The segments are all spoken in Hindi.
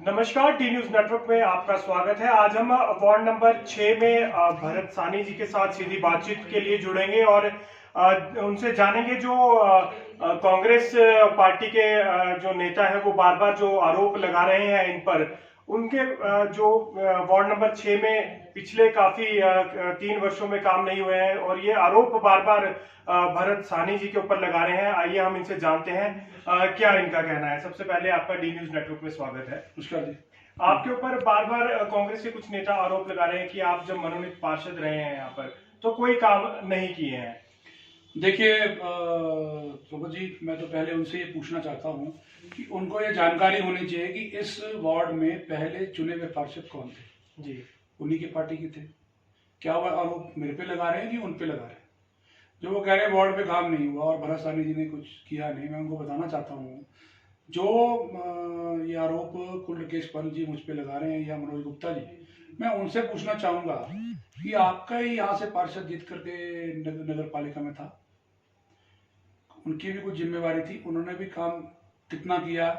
नमस्कार, टी न्यूज नेटवर्क में आपका स्वागत है। आज हम वार्ड नंबर 6 में भरत सानी जी के साथ सीधी बातचीत के लिए जुड़ेंगे और उनसे जानेंगे जो कांग्रेस पार्टी के जो नेता है वो बार बार जो आरोप लगा रहे हैं इन पर, उनके जो वार्ड नंबर 6 में पिछले काफी 3 वर्षों में काम नहीं हुए हैं और ये आरोप बार बार भरत सानी जी के ऊपर लगा रहे हैं। आइए हम इनसे जानते हैं क्या इनका कहना है। सबसे पहले आपका डी न्यूज नेटवर्क में स्वागत है। नमस्कार जी। आपके ऊपर बार बार कांग्रेस के कुछ नेता आरोप लगा रहे हैं कि आप जब मनोनीत पार्षद रहे हैं यहाँ पर तो कोई काम नहीं किए हैं। देखिए शोभा जी, मैं तो पहले उनसे ये पूछना चाहता हूँ कि उनको ये जानकारी होनी चाहिए कि इस वार्ड में पहले चुने हुए पार्षद कौन थे। जी, उन्हीं की पार्टी के थे। क्या वो आरोप मेरे पे लगा रहे हैं कि उन पे लगा रहे हैं? जो वो कह रहे हैं वार्ड पे काम नहीं हुआ और भरत सानी जी ने कुछ किया नहीं, मैं उनको बताना चाहता हूँ जो ये आरोप कुलकेश पंत जी मुझ पे लगा रहे हैं या मनोज गुप्ता जी, मैं उनसे पूछना चाहूंगा कि आपका ही यहाँ से पार्षद जीत करके नगर पालिका में था, उनकी भी कुछ जिम्मेवारी थी, उन्होंने भी काम कितना किया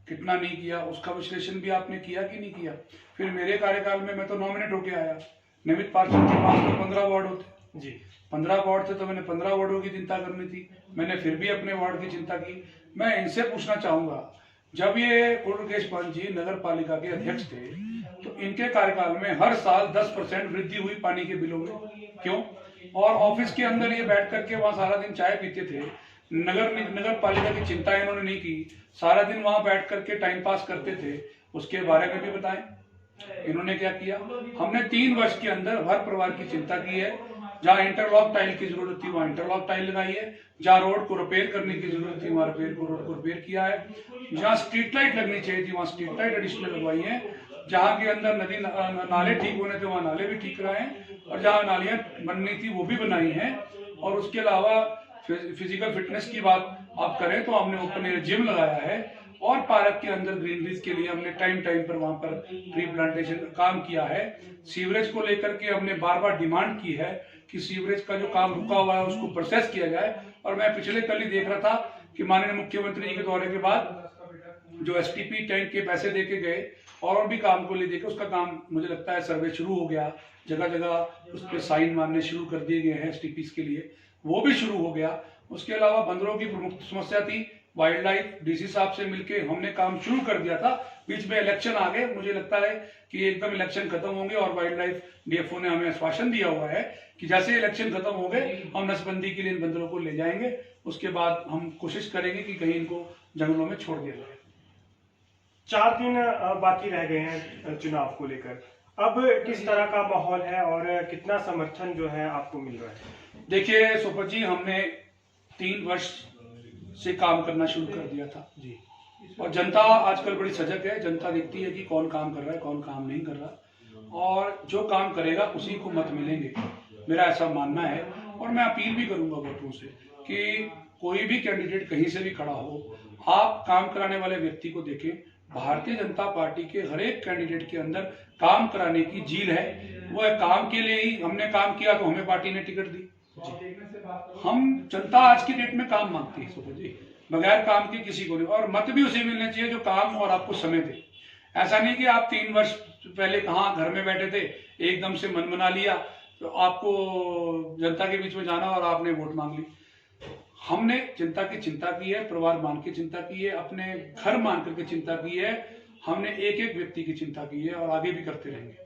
कितना नहीं किया उसका विश्लेषण भी आपने किया कि नहीं किया। फिर मेरे कार्यकाल में मैं तो नॉमिनेट होके आया, नियमित पार्षद के पास तो 15 वार्ड होते जी, 15 वार्ड थे तो मैंने 15 वार्डों की चिंता करनी थी, मैंने फिर भी अपने वार्ड की चिंता की। मैं इनसे पूछना चाहूंगा, जब ये कुलकेश पंत जी नगर पालिका के अध्यक्ष थे तो इनके कार्यकाल में हर साल 10% वृद्धि हुई पानी के बिलों में, क्यों? और ऑफिस के अंदर ये बैठ करके वहां सारा दिन चाय पीते थे, नगर पालिका की चिंता इन्होंने नहीं की, सारा दिन वहां बैठ करके टाइम पास करते थे, उसके बारे में भी बताएं इन्होंने क्या किया। हमने 3 वर्ष के अंदर हर परिवार की चिंता की है, जहां इंटरलॉक टाइल की जरूरत थी वहां इंटरलॉक टाइल लगाई है, जहां रोड को रिपेयर करने की जरूरत थी वहां रोड को रिपेयर किया है, जहां स्ट्रीट लाइट लगनी चाहिए थी वहां स्ट्रीट लाइट एडिशनल लगवाई है, जहां के अंदर नदी नाले ठीक होने थे वहां नाले भी ठीक कराए हैं और जहां नालियां बननी थी वो भी बनाई हैं। और उसके अलावा फिजिकल फिटनेस की बात आप करें तो हमने ओपन एयर जिम लगाया है और पार्क के अंदर ग्रीनरीज के लिए हमने टाइम पर वहां पर ट्री प्लांटेशन का काम किया है। सीवरेज को लेकर के हमने बार बार डिमांड की है कि सीवरेज का जो काम रुका हुआ है उसको प्रोसेस किया जाए। और मैं पिछले कल ही देख रहा था कि माननीय मुख्यमंत्री जी के दौरे के बाद जो एसटीपी टैंक के पैसे देके गए और भी काम को ले देकर उसका काम मुझे लगता है सर्वे शुरू हो गया, जगह जगह उस पर साइन मारने शुरू कर दिए गए हैं एसटीपीस के लिए, वो भी शुरू हो गया। उसके अलावा बंदरों की प्रमुख समस्या थी, वाइल्ड लाइफ डीसी साहब से मिलके हमने काम शुरू कर दिया था, बीच में इलेक्शन आ गए, मुझे लगता है कि एकदम इलेक्शन खत्म होंगे और वाइल्ड लाइफ डीएफओ ने हमें आश्वासन दिया हुआ है कि जैसे इलेक्शन खत्म हो गए हम नसबंदी के लिए इन बंदरों को ले जाएंगे, उसके बाद हम कोशिश करेंगे कि कहीं इनको जंगलों में छोड़ दिया जाए। 4 दिन बाकी रह गए हैं चुनाव को लेकर, अब किस तरह का माहौल है और कितना समर्थन जो है आपको मिल रहा है? देखिए सोपत जी, हमने 3 वर्ष से काम करना शुरू कर दिया था जी, और जनता आजकल बड़ी सजग है, जनता देखती है कि कौन काम कर रहा है कौन काम नहीं कर रहा, और जो काम करेगा उसी को मत मिलेंगे, मेरा ऐसा मानना है। और मैं अपील भी करूंगा वोटरों से कि कोई भी कैंडिडेट कहीं से भी खड़ा हो, आप काम कराने वाले व्यक्ति को देखें। भारतीय जनता पार्टी के हर एक कैंडिडेट के अंदर काम कराने की जील है, वो है काम के लिए ही हमने काम किया तो हमें पार्टी ने टिकट दी। हम जनता आज की डेट में काम मांगती है सुपर जी, बगैर काम के किसी को नहीं, और मत भी उसे मिलने चाहिए जो काम और आपको समय दे। ऐसा नहीं कि आप 3 वर्ष पहले कहाँ घर में बैठे थे, एकदम से मन बना लिया तो आपको जनता के बीच में जाना और आपने वोट मांग ली। हमने जनता की चिंता की है, परिवार मान के चिंता की है, अपने घर मान करके चिंता की है, हमने एक एक व्यक्ति की चिंता की है और आगे भी करते रहेंगे।